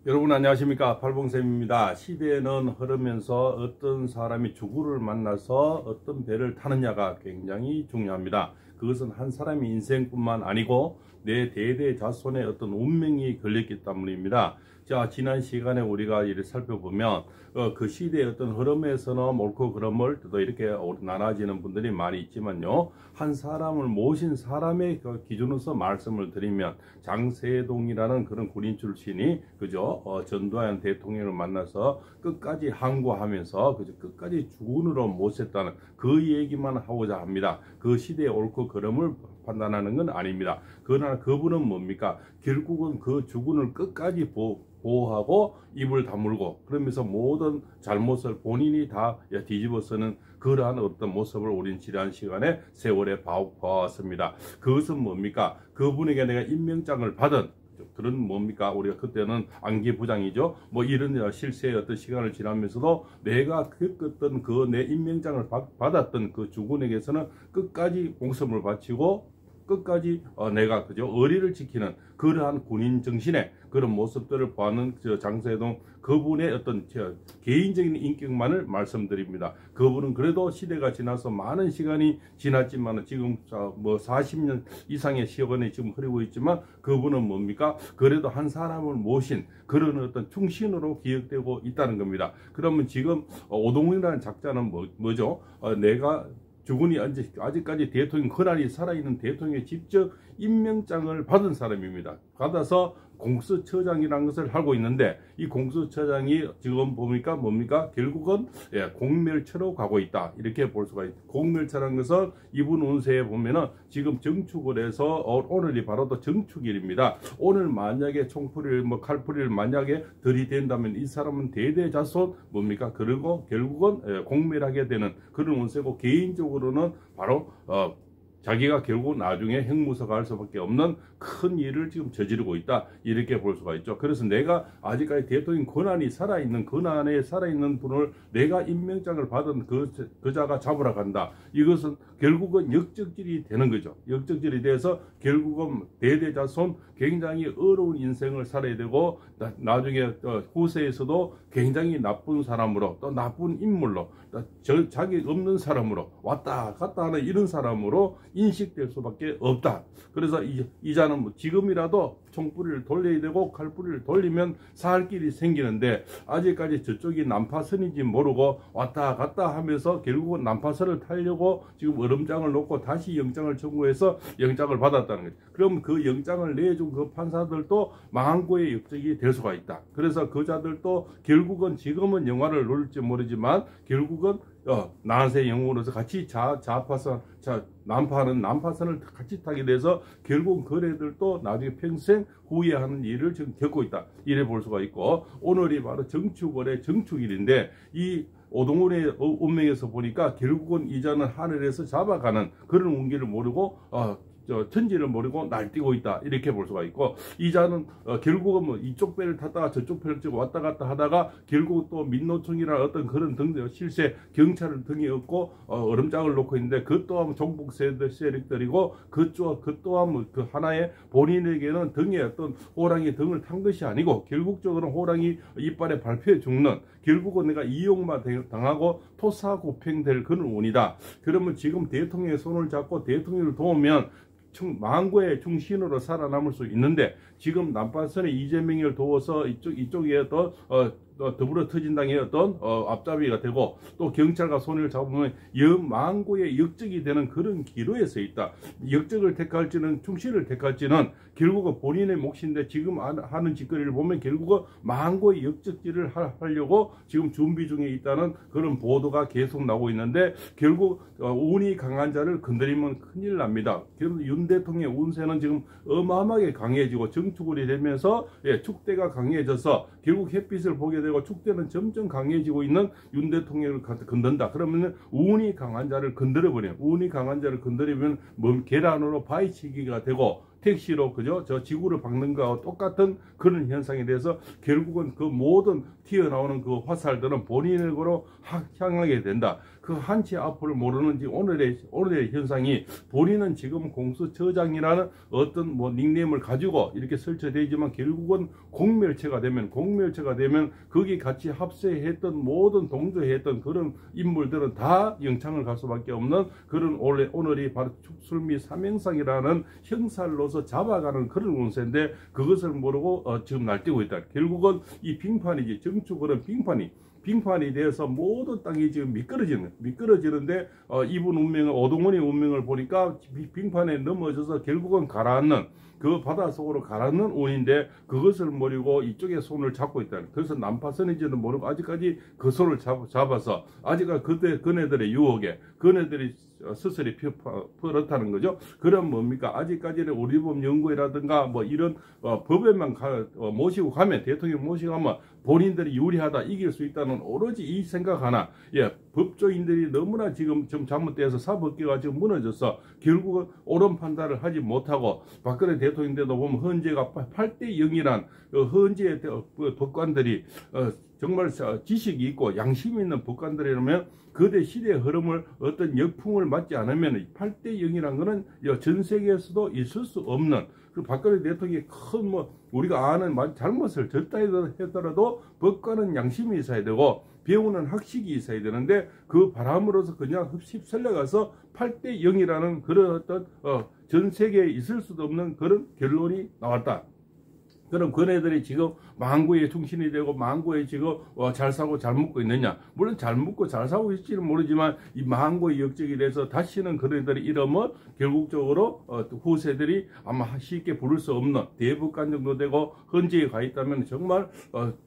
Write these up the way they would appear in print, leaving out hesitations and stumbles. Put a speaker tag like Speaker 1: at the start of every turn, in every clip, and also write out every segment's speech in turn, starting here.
Speaker 1: 여러분 안녕하십니까, 팔봉쌤입니다. 시대는 흐르면서 어떤 사람이 주구를 만나서 어떤 배를 타느냐가 굉장히 중요합니다. 그것은 한 사람의 인생뿐만 아니고 내 대대 자손의 어떤 운명이 걸렸기 때문입니다. 자, 지난 시간에 우리가 이를 살펴보면 그 시대의 어떤 흐름에서는 옳고 그름을 또 이렇게 나눠지는 분들이 많이 있지만요, 한 사람을 모신 사람의 그 기준으로서 말씀을 드리면, 장세동이라는 그런 군인 출신이 그죠, 전두환 대통령을 만나서 끝까지 항고하면서 그죠, 끝까지 주군으로 모셨다는 그 얘기만 하고자 합니다. 그 시대의 옳고 그름을 판단하는 건 아닙니다. 그러나 그분은 뭡니까? 결국은 그 주군을 끝까지 보호하고 입을 다물고, 그러면서 모든 잘못을 본인이 다 뒤집어 쓰는 그러한 어떤 모습을 우린 지난 시간에 세월에 봐왔습니다. 그것은 뭡니까? 그분에게 내가 임명장을 받은 그런 뭡니까? 우리가 그때는 안기부장이죠. 뭐 이런 실세의 어떤 시간을 지나면서도 내가 겪었던 그 내 임명장을 받았던 그 주군에게서는 끝까지 공성을 바치고 끝까지 내가 그죠, 의리를 지키는 그러한 군인 정신의 그런 모습들을 보는 장세동 그분의 어떤 개인적인 인격만을 말씀드립니다. 그분은 그래도 시대가 지나서 많은 시간이 지났지만 지금 뭐 40년 이상의 시간이 지금 흐르고 있지만 그분은 뭡니까? 그래도 한 사람을 모신 그런 어떤 충신으로 기억되고 있다는 겁니다. 그러면 지금 오동훈이라는 작자는 뭐죠? 내가 주군이 아직까지 대통령 권한이 살아있는 대통령의 직접 임명장을 받은 사람입니다. 받아서 공수처장이라는 것을 하고 있는데, 이 공수처장이 지금 보니까 뭡니까? 결국은 공멸처로 가고 있다, 이렇게 볼 수가 있다. 공멸처라는 것은 이분 운세에 보면은 지금 정축을 해서 오늘이 바로 또 정축일입니다. 오늘 만약에 총풀이를 칼풀이를 만약에 들이댄다면 이 사람은 대대자손 뭡니까? 그리고 결국은 공멸하게 되는 그런 운세고, 개인적으로는 바로 자기가 결국 나중에 형무소 갈 수밖에 없는 큰 일을 지금 저지르고 있다, 이렇게 볼 수가 있죠. 그래서 내가 아직까지 대통령 권한이 살아있는, 권한에 살아있는 분을 내가 임명장을 받은 그자가 잡으러 간다. 이것은 결국은 역적질이 되는 거죠. 역적질이 돼서 결국은 대대자손 굉장히 어려운 인생을 살아야 되고, 나중에 후세에서도 굉장히 나쁜 사람으로, 또 나쁜 인물로, 자기 없는 사람으로 왔다 갔다 하는 이런 사람으로 인식될 수밖에 없다. 그래서 이자는 지금이라도 총뿌리를 돌려야 되고 칼뿌리를 돌리면 살 길이 생기는데, 아직까지 저쪽이 난파선인지 모르고 왔다 갔다 하면서 결국은 난파선을 타려고 지금 얼음장을 놓고 다시 영장을 청구해서 영장을 받았다는 거죠. 그럼 그 영장을 내준 그 판사들도 망고의 역적이 될 수가 있다. 그래서 그자들도 결국은 지금은 영화를 놓을지 모르지만 결국은 난세 영웅으로서 같이 난파선을 같이 타게 돼서 결국 그래들도 나중에 평생 후회하는 일을 지금 겪고 있다, 이래 볼 수가 있고, 오늘이 바로 정축월의 정축일인데, 이 오동훈의 운명에서 보니까 결국은 이자는 하늘에서 잡아가는 그런 운기를 모르고 천지를 모르고 날뛰고 있다, 이렇게 볼 수가 있고, 이자는 결국은 뭐 이쪽 배를 탔다가 저쪽 배를 찍고 왔다 갔다 하다가 결국 또 민노총이라는 어떤 그런 실세 경찰을 등에 업고 얼음장을 놓고 있는데, 그 또한 종북 세력들이고 그 또한 뭐 그 하나의 본인에게는 등에 어떤 호랑이 등을 탄 것이 아니고 결국적으로 호랑이 이빨에 밟혀 죽는, 결국은 내가 이용만 당하고 토사구팽될 그런 운이다. 그러면 지금 대통령의 손을 잡고 대통령을 도우면 망고의 중심으로 살아남을 수 있는데, 지금 난파선에 이재명을 도워서 이쪽에 또 더불어 터진당의 어떤 앞잡이가 되고, 또 경찰과 손을 잡으면 망고의 역적이 되는 그런 기로에 서 있다. 역적을 택할지는 충신을 택할지는 결국은 본인의 몫인데, 지금 하는 짓거리를 보면 결국은 망고의 역적질을 하려고 지금 준비 중에 있다는 그런 보도가 계속 나오고 있는데, 결국 운이 강한 자를 건드리면 큰일 납니다. 결국 윤 대통령의 운세는 지금 어마어마하게 강해지고 정축월이 되면서 축대가 강해져서 결국 햇빛을 보게 되고 축대는 점점 강해지고 있는 윤 대통령을 건든다. 그러면 운이 강한 자를 건드려버려요. 운이 강한 자를 건드리면 계란으로 바위치기가 되고 택시로 그죠? 저 지구를 박는 거와 똑같은 그런 현상에 대해서 결국은 그 모든 튀어나오는 그 화살들은 본인으로 향하게 된다. 그 한치 앞을 모르는지 오늘의 현상이 본인은 지금 공수처장이라는 어떤 뭐 닉네임을 가지고 이렇게 설치되지만 결국은 공멸체가 되면 거기 같이 합세했던 모든 동조했던 그런 인물들은 다 영창을 갈 수밖에 없는 그런 오늘이 바로 축술미 삼행상이라는 형살로서 잡아가는 그런 운세인데 그것을 모르고 지금 날뛰고 있다. 결국은 이 빙판이지 정축은 빙판이 돼서 모든 땅이 지금 미끄러지는데 이분 운명을 오동원의 운명을 보니까 빙판에 넘어져서 결국은 가라앉는 그 바다 속으로 가라앉는 운인데 그것을 모르고 이쪽에 손을 잡고 있다. 그래서 난파선인지는 모르고 아직까지 그 손을 잡아서 아직까지 그네들의 유혹에 그네들이 스스로 그렇다는 거죠. 그럼 뭡니까? 아직까지는 우리법 연구회라든가 뭐 이런 법에만 모시고 가면 대통령 모시고 가면 본인들이 유리하다 이길 수 있다는 오로지 이 생각 하나. 법조인들이 너무나 지금 좀 잘못돼서 사법기가 지금 무너져서 결국은 옳은 판단을 하지 못하고 박근혜 대통령 때도 보면 헌재가 8대 0이란 헌재의 법관들이 정말 지식이 있고 양심이 있는 법관들이라면 거대 시대의 흐름을 어떤 역풍을 맞지 않으면 8대 0이란 거는 전 세계에서도 있을 수 없는 그 박근혜 대통령이 큰 우리가 아는 잘못을 졌다 했더라도 법관은 양심이 있어야 되고 배우는 학식이 있어야 되는데 그 바람으로서 그냥 휩쓸려가서 8대 0이라는 그런 어떤 전 세계에 있을 수도 없는 그런 결론이 나왔다. 그럼 그네들이 지금 망고에 충신이 되고 망고에 지금 잘 사고 잘 먹고 있느냐? 물론 잘 먹고 잘 사고 있지는 모르지만 이 망고의 역적이 돼서 다시는 그네들의 이름은 결국적으로 후세들이 아마 쉽게 부를 수 없는 대법관 정도 되고 헌재에 가 있다면 정말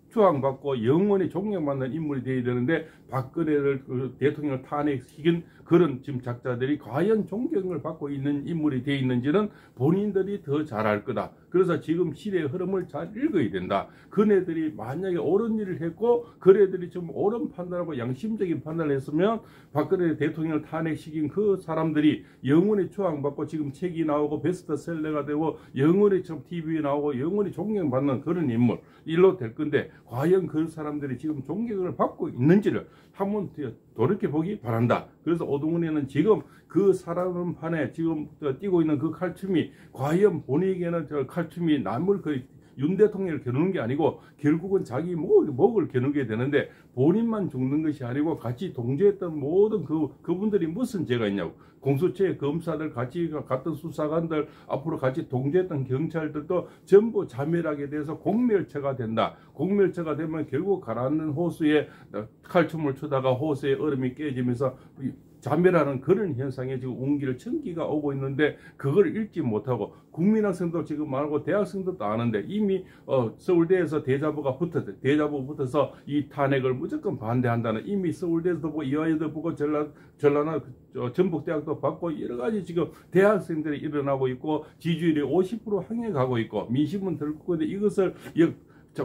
Speaker 1: 추앙받고 영원히 존경받는 인물이 되어야 되는데 박근혜를 대통령을 탄핵시킨 그런 지금 작자들이 과연 존경을 받고 있는 인물이 되어 있는지는 본인들이 더 잘 알 거다. 그래서 지금 시대의 흐름을 잘 읽어야 된다. 그네들이 만약에 옳은 일을 했고 그네들이 좀 옳은 판단하고 양심적인 판단을 했으면 박근혜 대통령을 탄핵시킨 그 사람들이 영원히 추앙받고 지금 책이 나오고 베스트셀러가 되고 영원히 좀 TV에 나오고 영원히 존경받는 그런 인물 일로 될 건데 과연 그 사람들이 지금 존경을 받고 있는지를 한번 돌이켜보기 바란다. 그래서 오동훈이는 지금 그 사람판에 지금 뛰고 있는 그 칼춤이 과연 본인에게는 저 칼춤이 남을 윤 대통령을 겨누는 게 아니고 결국은 자기 목을 겨누게 되는데 본인만 죽는 것이 아니고 같이 동조했던 모든 그분들이 무슨 죄가 있냐고. 공수처의 검사들 같이 갔던 수사관들 앞으로 같이 동조했던 경찰들도 전부 자멸하게 돼서 공멸처가 된다. 공멸처가 되면 결국 가라앉는 호수에 칼춤을 추다가 호수에 얼음이 깨지면서 자멸하는 그런 현상에 지금 운기를 천기가 오고 있는데 그걸 읽지 못하고 국민학생도 지금 말고 대학생들도 아는데 이미 서울대에서 대자보가 붙어서 이 탄핵을 무조건 반대한다는 이미 서울대에서도 보고 이화여도 보고 전라나 전북대학도 받고 여러 가지 지금 대학생들이 일어나고 있고 지지율이 50% 향해 가고 있고 민심은 들고 있는데 이것을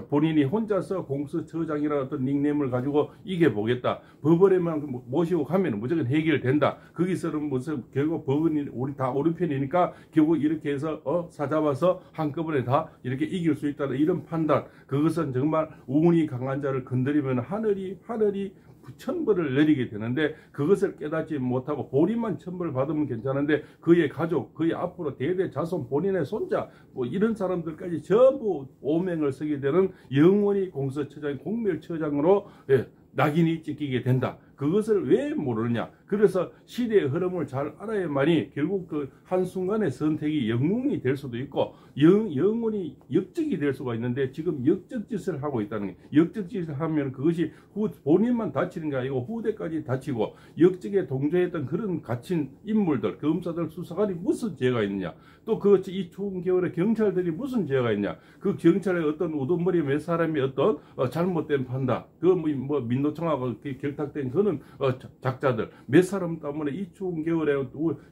Speaker 1: 본인이 혼자서 공수처장이라는 어떤 닉네임을 가지고 이겨보겠다. 법원에만 모시고 가면 무조건 해결된다. 거기서는 무슨 결국 법원이 우리 다 우리 편이니까 결국 이렇게 해서 사잡아서 한꺼번에 다 이렇게 이길 수 있다는 이런 판단. 그것은 정말 운이 강한 자를 건드리면 하늘이 천벌을 내리게 되는데 그것을 깨닫지 못하고 본인만 천벌을 받으면 괜찮은데 그의 가족, 그의 앞으로 대대 자손, 본인의 손자 이런 사람들까지 전부 오명을 쓰게 되는 영원히 공수처장, 공멸처장으로 낙인이 찍히게 된다. 그것을 왜 모르느냐. 그래서 시대의 흐름을 잘 알아야만이 결국 그 한순간의 선택이 영웅이 될 수도 있고 영원히 역적이 될 수가 있는데 지금 역적짓을 하고 있다는 게 역적짓을 하면 그것이 본인만 다치는 게 아니고 후대까지 다치고 역적에 동조했던 그런 갇힌 인물들 검사들 수사관이 무슨 죄가 있느냐. 또 이 추운 겨울에 경찰들이 무슨 죄가 있냐. 그 경찰의 어떤 우두머리 몇 사람이 어떤 잘못된 판단 그 민노총하고 결탁된 그런 작자들 몇 사람 때문에 이 추운 겨울에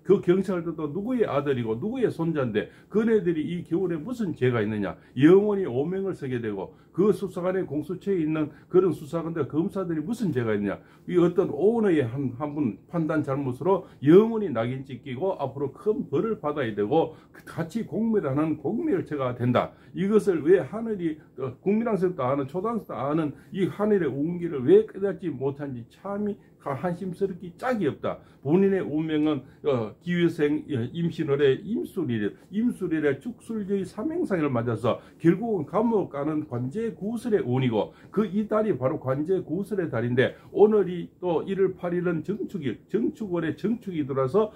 Speaker 1: 그 경찰들도 누구의 아들이고 누구의 손자인데 그네들이 이 겨울에 무슨 죄가 있느냐. 영원히 오명을 서게 되고 그 수사관의 공수처에 있는 그런 수사관들 검사들이 무슨 죄가 있느냐. 이 어떤 오너의 한 분 판단 잘못으로 영원히 낙인 찍히고 앞으로 큰 벌을 받아야 되고 같이 공멸하는 공멸죄가 된다. 이것을 왜 하늘이 국민학생도 아는 초등학생도 아는 이 하늘의 운기를 왜 깨닫지 못한지 참이 한심스럽기 짝이 없다. 본인의 운명은 기회생 임신월에 임술일에 축술의 삼행상을 맞아서 결국은 감옥 가는 관제구슬의 운이고 그 이달이 바로 관제구슬의 달인데 오늘이 또 1월 8일은 정축월에 정축이 들어서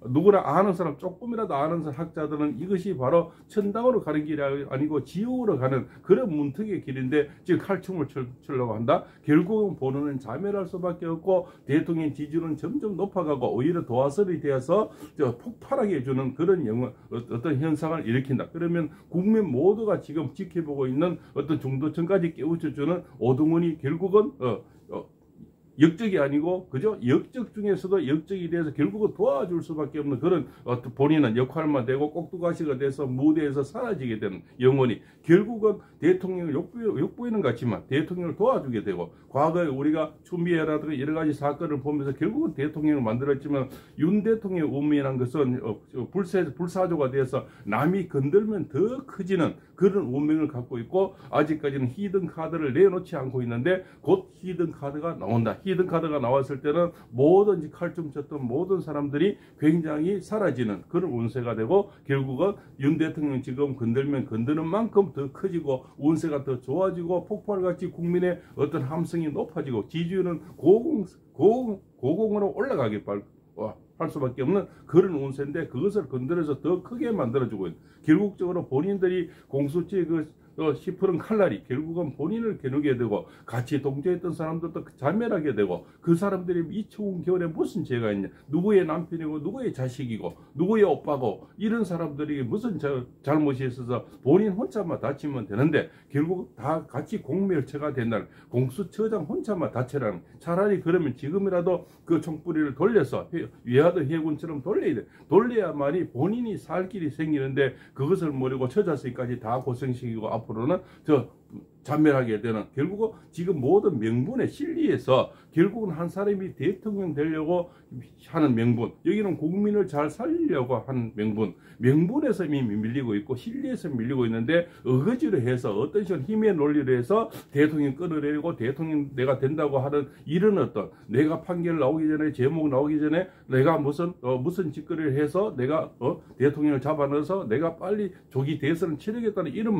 Speaker 1: 누구나 아는 사람 조금이라도 아는 학자들은 이것이 바로 천당으로 가는 길이 아니고 지옥으로 가는 그런 문턱의 길인데 지금 칼춤을 추려고 한다. 결국은 본인은 자멸할 수밖에 없고 대통령 지지율은 점점 높아가고 오히려 도화설이 되어서 폭발하게 해주는 그런 어떤 현상을 일으킨다. 그러면 국민 모두가 지금 지켜보고 있는 어떤 중도층까지 깨우쳐주는 오동훈이 결국은 역적이 아니고 그죠? 역적 중에서도 역적이 돼서 결국은 도와줄 수밖에 없는 그런 본인은 역할만 되고 꼭두가시가 돼서 무대에서 사라지게 되는 영원히 결국은 대통령을 욕보이는 것 같지만 대통령을 도와주게 되고 과거에 우리가 추미애라든가 여러 가지 사건을 보면서 결국은 대통령을 만들었지만 윤 대통령의 운명이라는 것은 불사조가 돼서 남이 건들면 더 커지는 그런 운명을 갖고 있고 아직까지는 히든 카드를 내놓지 않고 있는데 곧 히든 카드가 나온다. 히든 카드가 나왔을 때는 뭐든지 칼춤 쳤던 모든 사람들이 굉장히 사라지는 그런 운세가 되고 결국은 윤 대통령 지금 건들면 건드는 만큼 더 커지고 운세가 더 좋아지고 폭발같이 국민의 어떤 함성이 높아지고 지지율은 고공으로 올라가게 할 수밖에 없는 그런 운세인데 그것을 건드려서 더 크게 만들어주고 있는 결국적으로 본인들이 공수처의 시푸른 칼날이 결국은 본인을 겨누게 되고 같이 동조했던 사람들도 자멸하게 되고 그 사람들이 이 추운 겨울에 무슨 죄가 있냐. 누구의 남편이고 누구의 자식이고 누구의 오빠고 이런 사람들이 무슨 잘못이 있어서 본인 혼자만 다치면 되는데 결국 다 같이 공멸처가 된다는 공수처장 혼자만 다치라는 차라리 그러면 지금이라도 그 총뿌리를 돌려서 외화도 해군처럼 돌려야 돼. 돌려야만이 본인이 살 길이 생기는데 그것을 모르고 처자식까지 다 고생시키고 앞으로는 잔멸하게 되는 결국은 지금 모든 명분의 실리에서 결국은 한 사람이 대통령 되려고 하는 명분 여기는 국민을 잘 살리려고 하는 명분에서 이미 밀리고 있고 실리에서 밀리고 있는데 어거지로 해서 어떤 식으로 힘의 논리로 해서 대통령 끌어내리고 대통령 내가 된다고 하는 이런 어떤 내가 판결 나오기 전에 제목 나오기 전에 내가 무슨 짓거리를 해서 내가 대통령을 잡아넣어서 내가 빨리 조기 대선을 치르겠다는 이런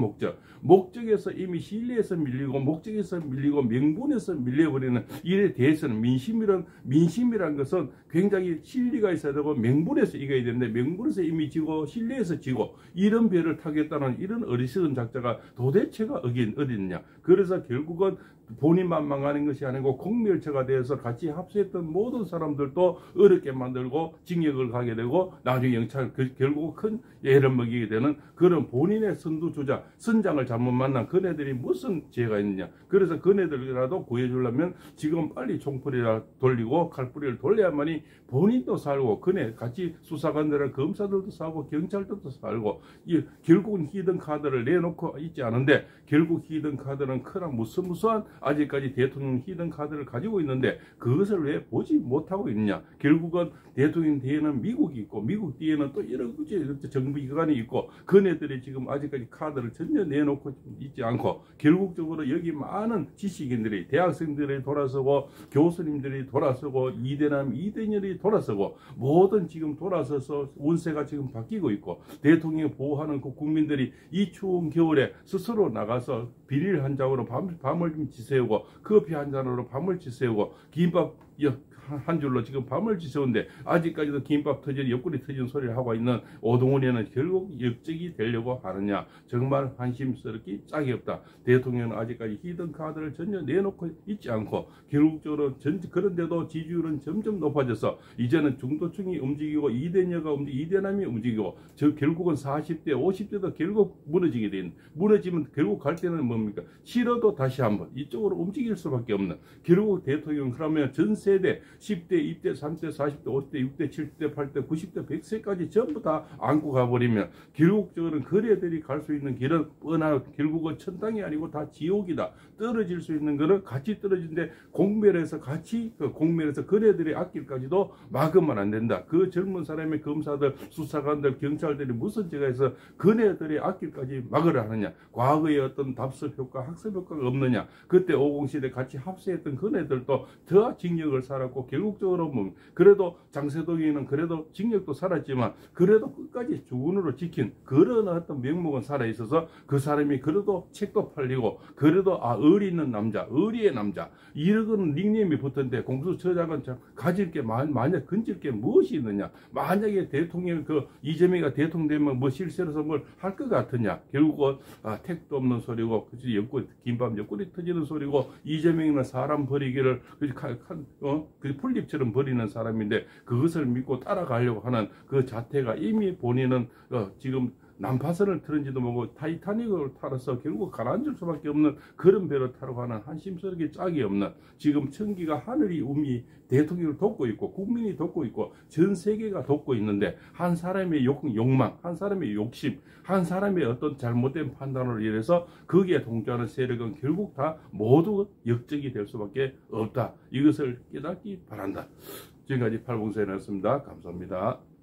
Speaker 1: 목적에서 이미 실리에서 밀리고 목적에서 밀리고 명분에서 밀려버리는 일에 대해서는 민심이란 것은 굉장히 실리가 있어야 되고 명분에서 이겨야 되는데 명분에서 이미 지고 실리에서 지고 이런 배를 타겠다는 이런 어리석은 작자가 도대체가 어디 있느냐. 그래서 결국은 본인만 망하는 것이 아니고 공멸처가 되어서 같이 합세했던 모든 사람들도 어렵게 만들고 징역을 가게 되고 나중에 영찰 결국 큰 애를 먹이게 되는 그런 본인의 선두주자 선장을 잘못 만난 그네들이 무슨 죄가 있느냐. 그래서 그네들이라도 구해주려면 지금 빨리 총뿌리를 돌리고 칼뿌리를 돌려야만이 본인도 살고 그네 같이 수사관들은 검사들도 살고 경찰들도 살고 결국은 히든 카드를 내놓고 있지 않은데 결국 히든 카드는 크나 무수무수한 아직까지 대통령 히든 카드를 가지고 있는데 그것을 왜 보지 못하고 있느냐. 결국은 대통령 뒤에는 미국이 있고 미국 뒤에는 또 여러 가지 정부기관이 있고 그네들이 지금 아직까지 카드를 전혀 내놓고 있지 않고 결국적으로 여기 많은 지식인들이 대학생들이 돌아서고 교수님들이 돌아서고 이대남 이대녀들이 돌아서고 모든 지금 돌아서서 운세가 지금 바뀌고 있고 대통령이 보호하는 그 국민들이 이 추운 겨울에 스스로 나가서 비닐 한 장으로 밤을 좀 지새우고 커피 한 잔으로 밤을 지새우고 김밥 한 줄로 지금 밤을 지새운데 아직까지도 김밥 터진 옆구리 터진 소리를 하고 있는 오동훈이는 결국 역적이 되려고 하느냐. 정말 한심스럽기 짝이 없다. 대통령은 아직까지 히든 카드를 전혀 내놓고 있지 않고 결국적으로 그런데도 지지율은 점점 높아져서 이제는 중도층이 움직이고 이대녀가 이대남이 움직이고 결국은 40대 50대도 결국 무너지게 되는 무너지면 결국 갈 때는 뭡니까? 싫어도 다시 한번 이쪽으로 움직일 수밖에 없는 결국 대통령 그러면 전 세대 10대, 20대, 30대, 40대, 50대, 60대, 70대, 80대, 90대, 100세까지 전부 다 안고 가버리면 결국적으로는 거래들이 갈 수 있는 길은 뻔하고 결국은 천당이 아니고 다 지옥이다. 떨어질 수 있는 거는 같이 떨어진데 공멸해서 같이 공멸해서 거래들의 앞길까지도 막으면 안 된다. 그 젊은 사람의 검사들, 수사관들, 경찰들이 무슨 죄가 있어 거래들의 앞길까지 막으려 하느냐. 과거의 어떤 답습 효과, 학습 효과가 없느냐. 그때 50시대 같이 합세했던 거래들도 더 징역을 살았고 결국적으로 뭐 그래도 장세동이는 그래도 징역도 살았지만 그래도 끝까지 주군으로 지킨 그런 어떤 명목은 살아있어서 그 사람이 그래도 책도 팔리고 그래도 의리 있는 남자, 의리의 남자 이런 닉네임이 붙었는데 공수처장은 가질 게 만약 건질 게 무엇이 있느냐. 만약에 대통령 이재명이가 대통령 되면 뭐 실세로서 뭘 할 것 같으냐. 결국은 택도 없는 소리고 그치 긴밤 옆구리 터지는 소리고 이재명이는 사람 버리기를 풀립처럼 버리는 사람인데 그것을 믿고 따라가려고 하는 그 자태가 이미 본인은 지금 난파선을 틀은지도 모르고 타이타닉을 타러서 결국 가라앉을 수밖에 없는 그런 배를 타러 가는 한심스럽게 짝이 없는 지금 천기가 하늘이 움이 대통령을 돕고 있고 국민이 돕고 있고 전 세계가 돕고 있는데 한 사람의 욕망, 한 사람의 욕심, 한 사람의 어떤 잘못된 판단으로 인해서 거기에 동조하는 세력은 결국 다 모두 역적이 될 수밖에 없다. 이것을 깨닫기 바란다. 지금까지 팔봉선이었습니다. 감사합니다.